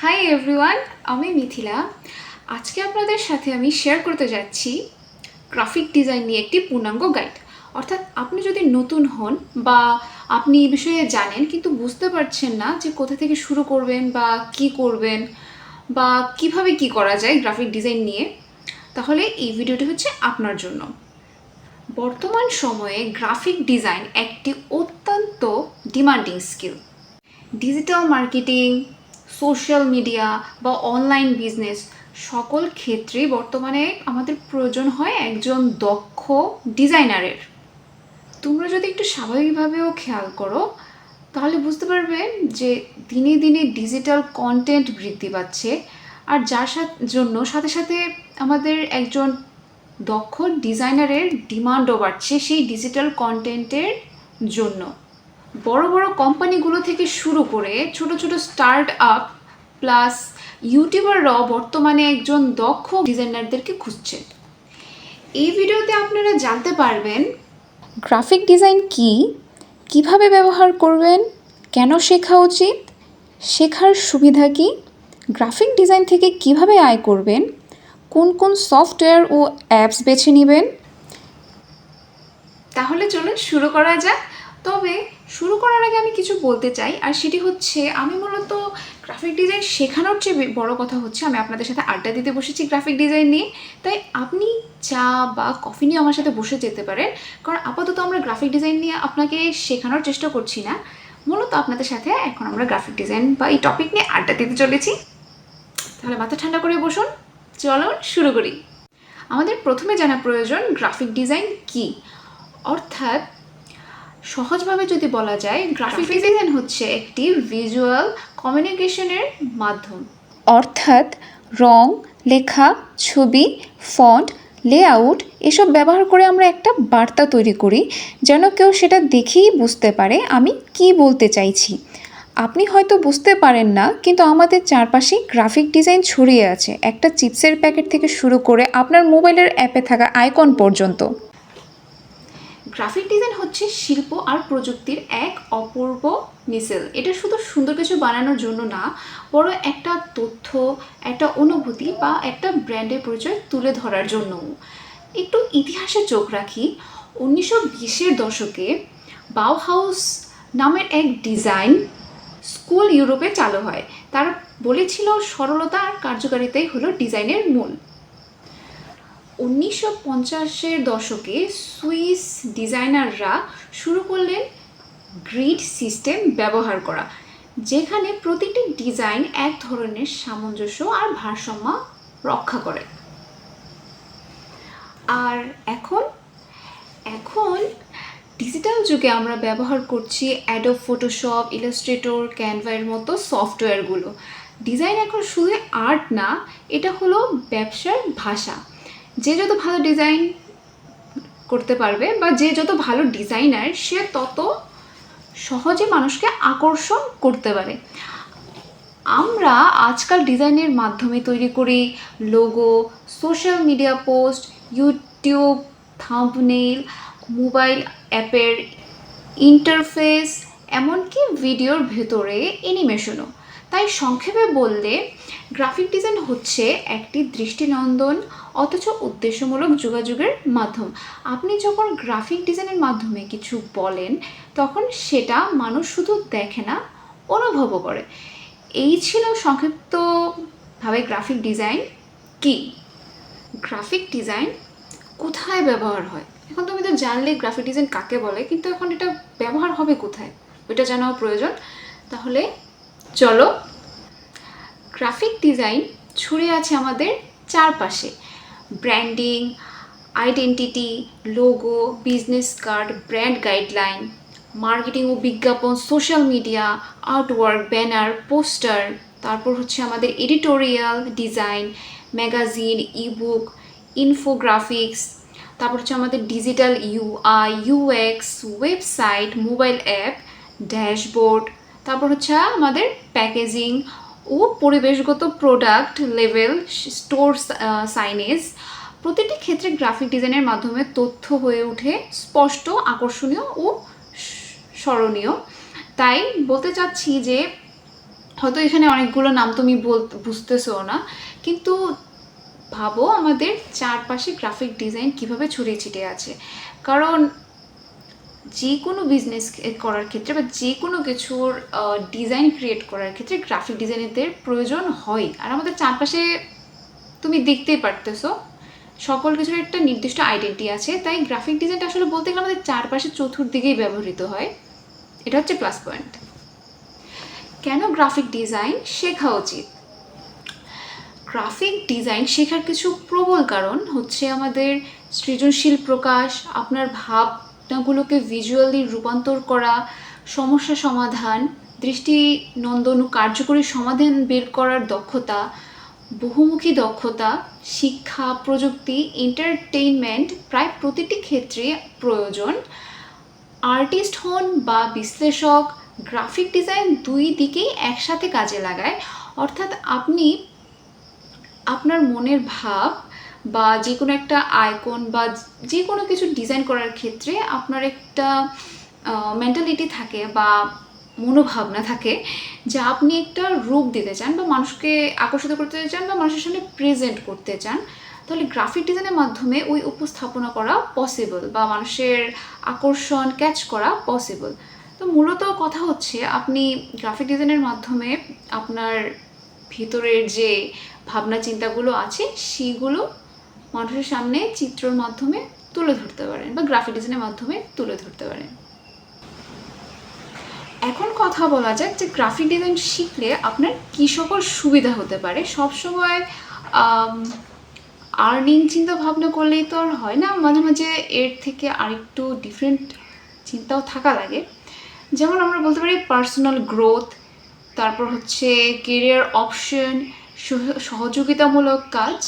Hi everyone, আমি মিথিলা। আজকে আপনাদের সাথে আমি শেয়ার করতে যাচ্ছি গ্রাফিক ডিজাইন নিয়ে একটি পূর্ণাঙ্গ গাইড। অর্থাৎ আপনি যদি নতুন হন বা আপনি এই বিষয়ে জানেন কিন্তু বুঝতে পারছেন না যে কোথা থেকে শুরু করবেন বা কি করবেন বা কিভাবে কি করা যায় গ্রাফিক ডিজাইন নিয়ে, তাহলে এই ভিডিওটি হচ্ছে আপনার জন্য। বর্তমান সময়ে গ্রাফিক ডিজাইন একটি অত্যন্ত demanding skill. Digital marketing, social media বা অনলাইন বিজনেস সকল ক্ষেত্রেই বর্তমানে আমাদের প্রয়োজন হয় একজন দক্ষ ডিজাইনারের। তোমরা যদি একটু স্বাভাবিকভাবেও খেয়াল করো তাহলে বুঝতে পারবে যে দিনে দিনে ডিজিটাল কন্টেন্ট বৃদ্ধি পাচ্ছে, আর যার সাথে সাথে আমাদের একজন দক্ষ ডিজাইনারের ডিমান্ডও বাড়ছে সেই ডিজিটাল কন্টেন্টের জন্য। বড় বড় কোম্পানিগুলো থেকে শুরু করে ছোট ছোট স্টার্ট আপ প্লাস ইউটিউবাররাও বর্তমানে একজন দক্ষ ডিজাইনারদেরকে খুঁজছে। এই ভিডিওতে আপনারা জানতে পারবেন গ্রাফিক ডিজাইন কি, কিভাবে ব্যবহার করবেন, কেন শেখা উচিত, শেখার সুবিধা কি, গ্রাফিক ডিজাইন থেকে কিভাবে আয় করবেন, কোন কোন সফটওয়্যার ও অ্যাপস বেছে নেবেন। তাহলে চলুন শুরু করা যাক। তবে শুরু করার আগে আমি কিছু বলতে চাই, আর সেটি হচ্ছে আমি মূলত গ্রাফিক ডিজাইন শেখানোর চেয়ে বড় কথা হচ্ছে আমি আপনাদের সাথে আড্ডা দিতে বসেছি গ্রাফিক ডিজাইন নিয়ে। তাই আপনি চা বা কফি নিয়ে আমার সাথে বসে যেতে পারেন, কারণ আপাতত আমরা গ্রাফিক ডিজাইন নিয়ে আপনাকে শেখানোর চেষ্টা করছি না, মূলত আপনাদের সাথে এখন আমরা গ্রাফিক ডিজাইন বা এই টপিক নিয়ে আড্ডা দিতে চলেছি। তাহলে মাথা ঠান্ডা করে বসুন, চলো শুরু করি। আমাদের প্রথমে জানা প্রয়োজন গ্রাফিক ডিজাইন কি। অর্থাৎ সহজভাবে যদি বলা যায়, গ্রাফিক ডিজাইন হচ্ছে একটি ভিজুয়াল কমিউনিকেশনের মাধ্যম। অর্থাৎ রং, লেখা, ছবি, ফন্ট, লেআউট এসব ব্যবহার করে আমরা একটা বার্তা তৈরি করি যেন কেউ সেটা দেখেই বুঝতে পারে আমি কি বলতে চাইছি। আপনি হয়তো বুঝতে পারেন না, কিন্তু আমাদের চারপাশে গ্রাফিক ডিজাইন ছড়িয়ে আছে, একটা চিপসের প্যাকেট থেকে শুরু করে আপনার মোবাইলের অ্যাপে থাকা আইকন পর্যন্ত। গ্রাফিক ডিজাইন হচ্ছে শিল্প আর প্রযুক্তির এক অপূর্ব মিশেল। এটা শুধু সুন্দর কিছু বানানোর জন্য না, বড় একটা তথ্য, একটা অনুভূতি বা একটা ব্র্যান্ডের পরিচয় তুলে ধরার জন্য। একটু ইতিহাসে চোখ রাখি। 1920-এর দশকে বাউহাউস নামের এক ডিজাইন স্কুল ইউরোপে চালু হয়। তারা বলেছিল সরলতা আর কার্যকারিতাই হলো ডিজাইনের মূল। 1950-এর দশকে সুইস ডিজাইনাররা শুরু করলেন গ্রিড সিস্টেম ব্যবহার করা, যেখানে প্রতিটি ডিজাইন এক ধরনের সামঞ্জস্য আর ভারসাম্য রক্ষা করে। আর এখন ডিজিটাল যুগে আমরা ব্যবহার করছি অ্যাডোব ফটোশপ, ইলাস্ট্রেটর, ক্যানভার মতো সফটওয়্যারগুলো। ডিজাইন এখন শুধু আর্ট না, এটা হলো ব্যবসার ভাষা। যে যত ভালো ডিজাইন করতে পারবে বা যে যত ভালো ডিজাইনার সে তত সহজে মানুষকে আকর্ষণ করতে পারে। আমরা আজকাল ডিজাইনের মাধ্যমে তৈরি করি logo, social media post, YouTube thumbnail, mobile অ্যাপের ইন্টারফেস, এমনকি ভিডিওর ভেতরে অ্যানিমেশনও। তাই সংক্ষেপে বললে গ্রাফিক ডিজাইন হচ্ছে একটি দৃষ্টিনন্দন অথচ উদ্দেশ্যমূলক যোগাযোগের মাধ্যম। আপনি যখন গ্রাফিক ডিজাইনের মাধ্যমে কিছু বলেন তখন সেটা মানুষ শুধু দেখে না, অনুভবও করে। এই ছিল সংক্ষিপ্তভাবে গ্রাফিক ডিজাইন কি। গ্রাফিক ডিজাইন কোথায় ব্যবহার হয়? এখন তুমি তো জানলে গ্রাফিক ডিজাইন কাকে বলে, কিন্তু এখন এটা ব্যবহার হবে কোথায় ওইটা জানাও প্রয়োজন। তাহলে চলো, গ্রাফিক ডিজাইন ছড়িয়ে আছে আমাদের চারপাশে। Branding, identity, logo, business card, brand guideline, marketing ও বিজ্ঞাপন, social media, artwork, banner, poster, তারপর হচ্ছে আমাদের editorial design, magazine, ebook, infographics, তারপর হচ্ছে আমাদের digital UI, UX, website, mobile app, dashboard, তারপর হচ্ছে আমাদের প্যাকেজিং ও পরিবেশগত প্রোডাক্ট লেভেল স্টোর সাইনেজ। প্রতিটি ক্ষেত্রে গ্রাফিক ডিজাইনের মাধ্যমে তথ্য হয়ে ওঠে স্পষ্ট, আকর্ষণীয় ও স্মরণীয়। তাই বলতে চাচ্ছি যে হয়তো এখানে অনেকগুলো নাম তুমি বুঝতেছো না, কিন্তু ভাবো আমাদের চারপাশে গ্রাফিক ডিজাইন কিভাবে ছড়িয়ে ছিটিয়ে আছে। কারণ যে কোনো বিজনেস করার ক্ষেত্রে বা যে কোনো কিছুর ডিজাইন ক্রিয়েট করার ক্ষেত্রে গ্রাফিক ডিজাইনারদের প্রয়োজন হয়। আর আমাদের চারপাশে তুমি দেখতেই পারতেছো সকল কিছুর একটা নির্দিষ্ট আইডেন্টি আছে, তাই গ্রাফিক ডিজাইনটা আসলে বলতে গেলে আমাদের চারপাশে চতুর্দিকেই ব্যবহৃত হয়। এটা হচ্ছে প্লাস পয়েন্ট। কেন গ্রাফিক ডিজাইন শেখা উচিত? গ্রাফিক ডিজাইন শেখার কিছু প্রবল কারণ হচ্ছে আমাদের সৃজনশীল প্রকাশ, আপনার ভাবনাগুলোকে ভিজুয়ালি রূপান্তর করা, সমস্যা সমাধান, দৃষ্টিনন্দন কার্যকরী সমাধান বের করার দক্ষতা, বহুমুখী দক্ষতা, শিক্ষা, প্রযুক্তি, এন্টারটেইনমেন্ট, প্রায় প্রতিটি ক্ষেত্রে প্রয়োজন। আর্টিস্ট হন বা বিশ্লেষক, গ্রাফিক ডিজাইন দুই দিকেই একসাথে কাজে লাগায়। অর্থাৎ আপনি আপনার মনের ভাব বা যে কোনো একটা আইকন বা যে কোনো কিছু ডিজাইন করার ক্ষেত্রে আপনার একটা মেন্টালিটি থাকে বা মনোভাবনা থাকে যে আপনি একটা রূপ দিতে চান বা মানুষকে আকর্ষিত করতে চান বা মানুষের সামনে প্রেজেন্ট করতে চান, তাহলে গ্রাফিক ডিজাইনের মাধ্যমে ওই উপস্থাপনা করা পসিবল বা মানুষের আকর্ষণ ক্যাচ করা পসিবল। তো মূলত কথা হচ্ছে আপনি গ্রাফিক ডিজাইনের মাধ্যমে আপনার ভিতরের যে ভাবনা চিন্তাগুলো আছে সেগুলো মানুষের সামনে চিত্রের মাধ্যমে তুলে ধরতে পারেন বা গ্রাফিক ডিজাইনের মাধ্যমে তুলে ধরতে পারেন। এখন কথা বলা যাক যে গ্রাফিক ডিজাইন শিখলে আপনার কী সকল সুবিধা হতে পারে। সবসময় আর্নিং চিন্তা ভাবনা করলেই তো আর হয় না, মাঝে মাঝে এর থেকে আরেকটু ডিফারেন্ট চিন্তাও থাকা লাগে। যেমন আমরা বলতে পারি পার্সোনাল গ্রোথ, তারপর হচ্ছে কেরিয়ার অপশন, সহযোগিতামূলক কাজ।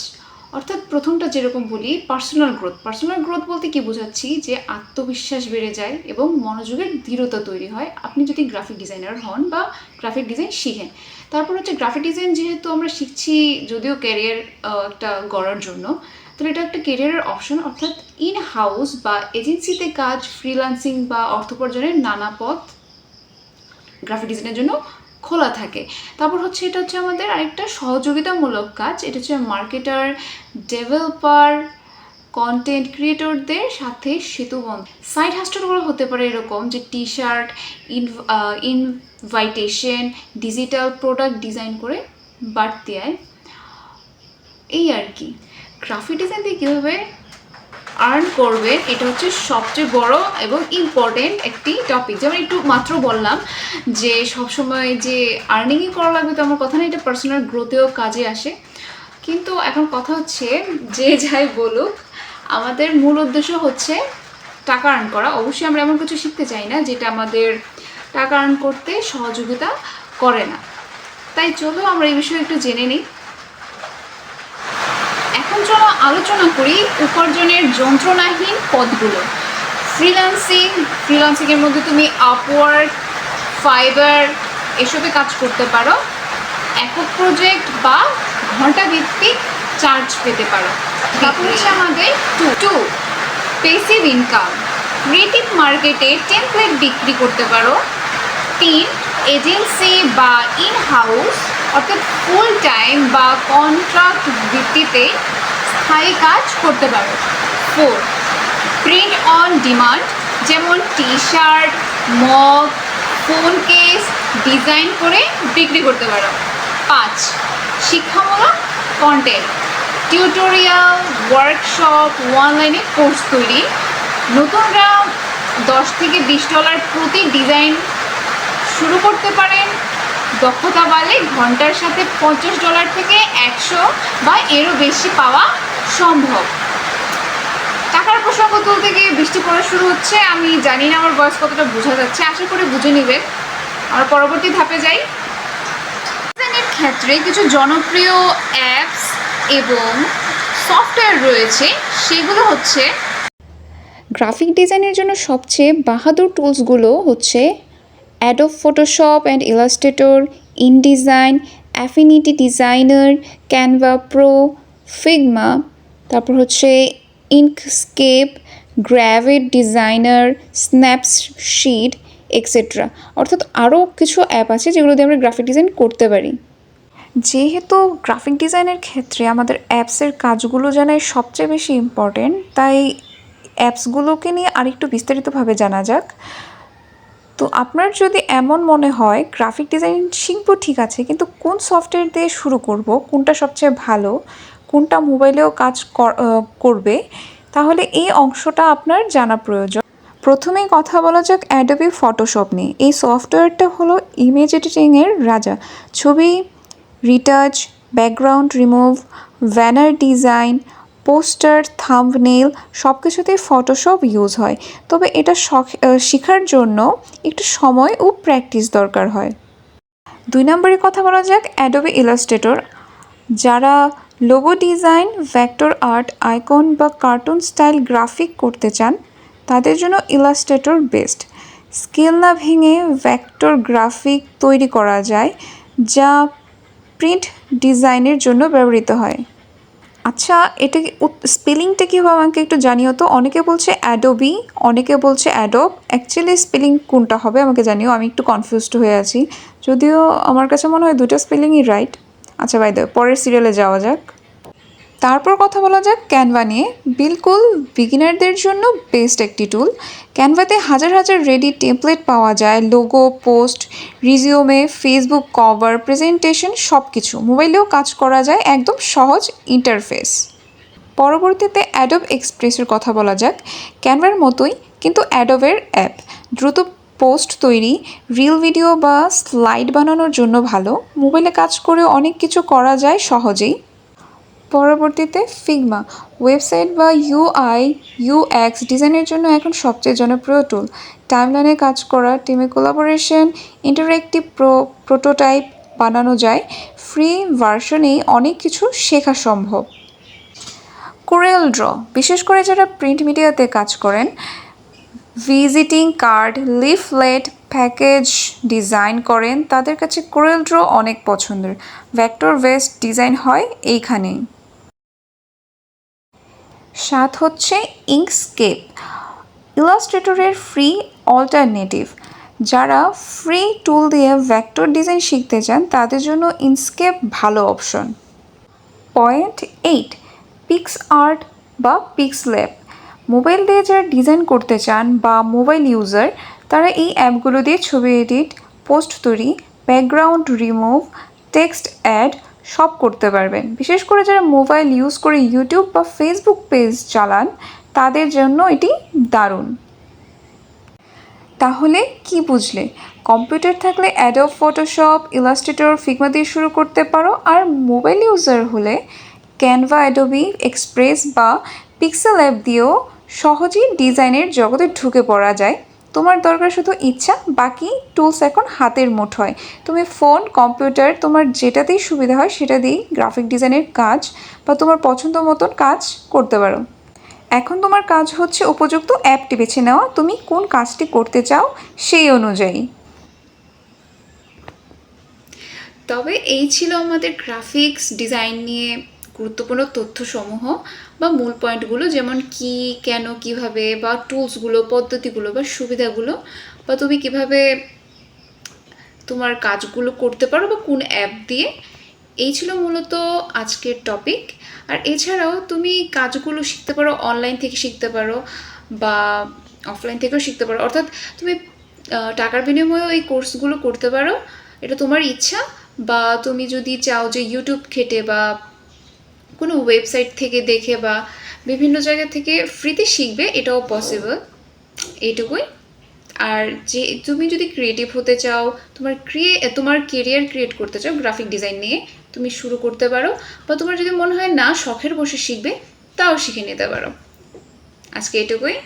অর্থাৎ প্রথমটা যেরকম বলি পার্সোনাল গ্রোথ বলতে কি বোঝাচ্ছি যে আত্মবিশ্বাস বেড়ে যায় এবং মনোযোগের দৃঢ়তা তৈরি হয় আপনি যদি গ্রাফিক ডিজাইনার হন বা গ্রাফিক ডিজাইন শিখেন। তারপর হচ্ছে গ্রাফিক ডিজাইন যেহেতু আমরা শিখছি যদিও ক্যারিয়ার একটা গড়ার জন্য, তাহলে এটা একটা কেরিয়ারের অপশন। অর্থাৎ ইন হাউস বা এজেন্সিতে কাজ, ফ্রিল্যান্সিং বা অর্থোপার্জনের নানা পথ গ্রাফিক ডিজাইনের জন্য খোলা থাকে। তারপর হচ্ছে এটা হচ্ছে আমাদের আরেকটা সহযোগিতামূলক কাজ, এটা হচ্ছে মার্কেটার, ডেভেলপার, কন্টেন্ট ক্রিয়েটরদের সাথে সেতুবন্ধ। সাইড হাসেলগুলো হতে পারে এরকম যে T shirt, invitation, digital product design করে বাড়তি আয়, এই আর কি। গ্রাফিক ডিজাইন দিয়ে কীভাবে আর্ন করবেন এটা হচ্ছে সবচেয়ে বড় এবং ইম্পর্টেন্ট একটি টপিক। যেমন একটু মাত্র বললাম যে সবসময় যে আর্নিংই করা লাগবে তো আমার কথা না, এটা পার্সোনাল গ্রোথেও কাজে আসে। কিন্তু এখন কথা হচ্ছে যে যাই বলুক আমাদের মূল উদ্দেশ্য হচ্ছে টাকা আর্ন করা। অবশ্যই আমরা এমন কিছু শিখতে চাই না যেটা আমাদের টাকা আর্ন করতে সহযোগিতা করে না। তাই চলো আমরা এই বিষয়ে একটু জেনে নিই। এখন চলো আলোচনা করি উপার্জনের যন্ত্রণাহীন পথগুলো। ফ্রিল্যান্সিংয়ের মধ্যে তুমি আপওয়ার্ক, ফাইবার এসবে কাজ করতে পারো। একক প্রজেক্ট বা ঘন্টা ভিত্তিক চার্জ পেতে পারো। তারপর হচ্ছে আমাদের টু প্যাসিভ ইনকাম, ক্রিয়েটিভ মার্কেটে টেমপ্লেট বিক্রি করতে পারো। 3 এজেন্সি বা ইন হাউস অর্থাৎ ফুল টাইম বা কন্ট্রাক্ট ভিত্তিতে স্থায়ী কাজ করতে পারো। 4 প্রিন্ট অন ডিমান্ড, যেমন T shirt, mug, phone case design করে বিক্রি করতে পারো। 5 শিক্ষামূলক কন্টেন্ট, টিউটোরিয়াল, ওয়ার্কশপ, অনলাইনে কোর্স তৈরি। নতুনরা $10 থেকে $20 প্রতি ডিজাইন শুরু করতে পারেন। দক্ষতা বাড়লে ঘন্টার সাথে $50 থেকে 100 বা এরও বেশি পাওয়া সম্ভব। টাকার প্রসঙ্গ তুলতে গিয়ে বৃষ্টি পড়া শুরু হচ্ছে। আমি জানি না আমার বয়স কতটা বোঝা যাচ্ছে, আশা করি বুঝে নেবেন। আমরা পরবর্তী ধাপে যাই। ডিজাইনের ক্ষেত্রে কিছু জনপ্রিয় অ্যাপস এবং সফটওয়্যার রয়েছে, সেগুলো হচ্ছে গ্রাফিক ডিজাইনের জন্য সবচেয়ে বাহাদুর টুলসগুলো হচ্ছে Adobe Photoshop and Illustrator, InDesign, Affinity Designer, Canva Pro, Figma, তারপর হচ্ছে Inkscape, Gravit Designer, Snapseed etcetera. অর্থাৎ আরও কিছু অ্যাপ আছে যেগুলো দিয়ে আমরা গ্রাফিক ডিজাইন করতে পারি। যেহেতু গ্রাফিক ডিজাইনের ক্ষেত্রে আমাদের অ্যাপসের কাজগুলো জানাই সবচেয়ে বেশি ইম্পর্টেন্ট, তাই অ্যাপসগুলোকে নিয়ে আরেকটু বিস্তারিতভাবে জানা যাক। তো আপনার যদি এমন মনে হয় গ্রাফিক ডিজাইন শিখবো ঠিক আছে, কিন্তু কোন সফটওয়্যার দিয়ে শুরু করব, কোনটা সবচেয়ে ভালো, কোনটা মোবাইলেও কাজ করবে, তাহলে এই অংশটা আপনার জানা প্রয়োজন। প্রথমেই কথা বলা যাক অ্যাডোবি ফটোশপ নিয়ে। এই সফটওয়্যারটা হলো ইমেজ এডিটিংয়ের রাজা। ছবি retouch, background remove, banner design, poster, thumbnail সব কিছুতেই ফটোশপ ইউজ হয়। তবে এটা শেখার জন্য একটু সময় ও প্র্যাকটিস দরকার হয়। 2 নম্বরে কথা বলা যাক অ্যাডোবি ইলাস্ট্রেটর। যারা logo design, vector art, icon বা কার্টুন স্টাইল গ্রাফিক করতে চান তাদের জন্য ইলাস্ট্রেটর বেস্ট। স্কেল না ভেঙে ভেক্টর গ্রাফিক তৈরি করা যায়, যা প্রিন্ট ডিজাইনের জন্য ব্যবহৃত হয়। আচ্ছা, এটা স্পেলিংটা কী হবে আমাকে একটু জানিও তো। অনেকে বলছে অ্যাডোবি, অনেকে বলছে অ্যাডোব। অ্যাকচুয়ালি স্পেলিং কোনটা হবে আমাকে জানিও, আমি একটু কনফিউজড হয়ে আছি। যদিও আমার কাছে মনে হয় দুটো স্পেলিংই রাইট। আচ্ছা বাই দ্য ওয়ে, পরের সিরিয়ালে যাওয়া যাক। তারপর কথা বলা যাক ক্যানভা নিয়ে। বিলকুল বিগিনারদের জন্য বেস্ট একটি টুল। ক্যানভাতে হাজার হাজার রেডি টেমপ্লেট পাওয়া যায়, logo, post, resume, Facebook cover, presentation সব কিছু। মোবাইলেও কাজ করা যায়, একদম সহজ ইন্টারফেস। পরবর্তীতে অ্যাডোব এক্সপ্রেসের কথা বলা যাক। ক্যানভার মতোই কিন্তু অ্যাডোবের অ্যাপ। দ্রুত পোস্ট তৈরি, রিল ভিডিও বা স্লাইড বানানোর জন্য ভালো। মোবাইলে কাজ করে অনেক কিছু করা যায় সহজেই। পরবর্তীতে ফিগমা, ওয়েবসাইট বা ইউএক্স ডিজাইনের জন্য এখন সবচেয়ে জনপ্রিয় টুল। টাইমলাইনে কাজ করা, টিমে কোলাবোরেশন, ইন্টারেক্টিভ প্রোটোটাইপ বানানো যায়। ফ্রি ভার্সনেই অনেক কিছু শেখা সম্ভব। কোরেল ড্র, বিশেষ করে যারা প্রিন্ট মিডিয়াতে কাজ করেন, visiting card, leaflet, package design করেন, তাদের কাছে কোরেল ড্র অনেক পছন্দের। ভেক্টর বেসড ডিজাইন হয় এইখানেই। 7 হচ্ছে ইঙ্কস্কেপ, ইলাস্ট্রেটরের ফ্রি অল্টারনেটিভ। যারা ফ্রি টুল দিয়ে ভেক্টর ডিজাইন শিখতে চান তাদের জন্য ইঙ্কস্কেপ ভালো অপশন। পয়েন্ট 8 পিক্স আর্ট বা পিক্সল্যাব, মোবাইল দিয়ে যারা ডিজাইন করতে চান বা মোবাইল ইউজার, তারা এই অ্যাপগুলো দিয়ে ছবি এডিট, পোস্ট তৈরি, ব্যাকগ্রাউন্ড রিমুভ, টেক্সট অ্যাড সব করতে পারবেন। বিশেষ করে যারা মোবাইল ইউজ করে ইউটিউব বা ফেসবুক পেজ চালান তাদের জন্য এটি দারুণ। তাহলে কি বুঝলে? কম্পিউটার থাকলে অ্যাডোব ফটোশপ, ইলাস্ট্রেটর, ফিগমা দিয়ে শুরু করতে পারো। আর মোবাইল ইউজার হলে ক্যানভা, অ্যাডোবি এক্সপ্রেস বা পিক্সেল অ্যাপ দিয়েও সহজেই ডিজাইনের জগতে ঢুকে পড়া যায়। তোমার দরকার শুধু ইচ্ছা, বাকি টুলস এখন হাতের মুঠোয়। তুমি ফোন, কম্পিউটার, তোমার যেটাতেই সুবিধা হয় সেটা দিয়েই গ্রাফিক ডিজাইনের কাজ বা তোমার পছন্দ মতন কাজ করতে পারো। এখন তোমার কাজ হচ্ছে উপযুক্ত অ্যাপটি বেছে নেওয়া, তুমি কোন কাজটি করতে চাও সেই অনুযায়ী। তবে এই ছিল আমাদের গ্রাফিক্স ডিজাইন নিয়ে গুরুত্বপূর্ণ তথ্যসমূহ বা মূল পয়েন্টগুলো, যেমন কি, কেন, কিভাবে, বা টুলসগুলো, পদ্ধতিগুলো বা সুবিধাগুলো, বা তুমি কিভাবে তোমার কাজগুলো করতে পারো বা কোন অ্যাপ দিয়ে। এই ছিল মূলত আজকের টপিক। আর এছাড়াও তুমি কাজগুলো শিখতে পারো, অনলাইন থেকে শিখতে পারো বা অফলাইন থেকেও শিখতে পারো। অর্থাৎ তুমি টাকার বিনিময়েও এই কোর্সগুলো করতে পারো, এটা তোমার ইচ্ছা। বা তুমি যদি চাও যে ইউটিউব ঘেটে বা কোনো ওয়েবসাইট থেকে দেখে বা বিভিন্ন জায়গা থেকে ফ্রিতে শিখবে, এটাও পসিবল। এইটুকুই। আর যে তুমি যদি ক্রিয়েটিভ হতে চাও, তোমার কেরিয়ার ক্রিয়েট করতে চাও গ্রাফিক ডিজাইন নিয়ে, তুমি শুরু করতে পারো। বা তোমার যদি মনে হয় না শখের বসে শিখবে, তাও শিখে নিতে পারো। আজকে এটুকুই।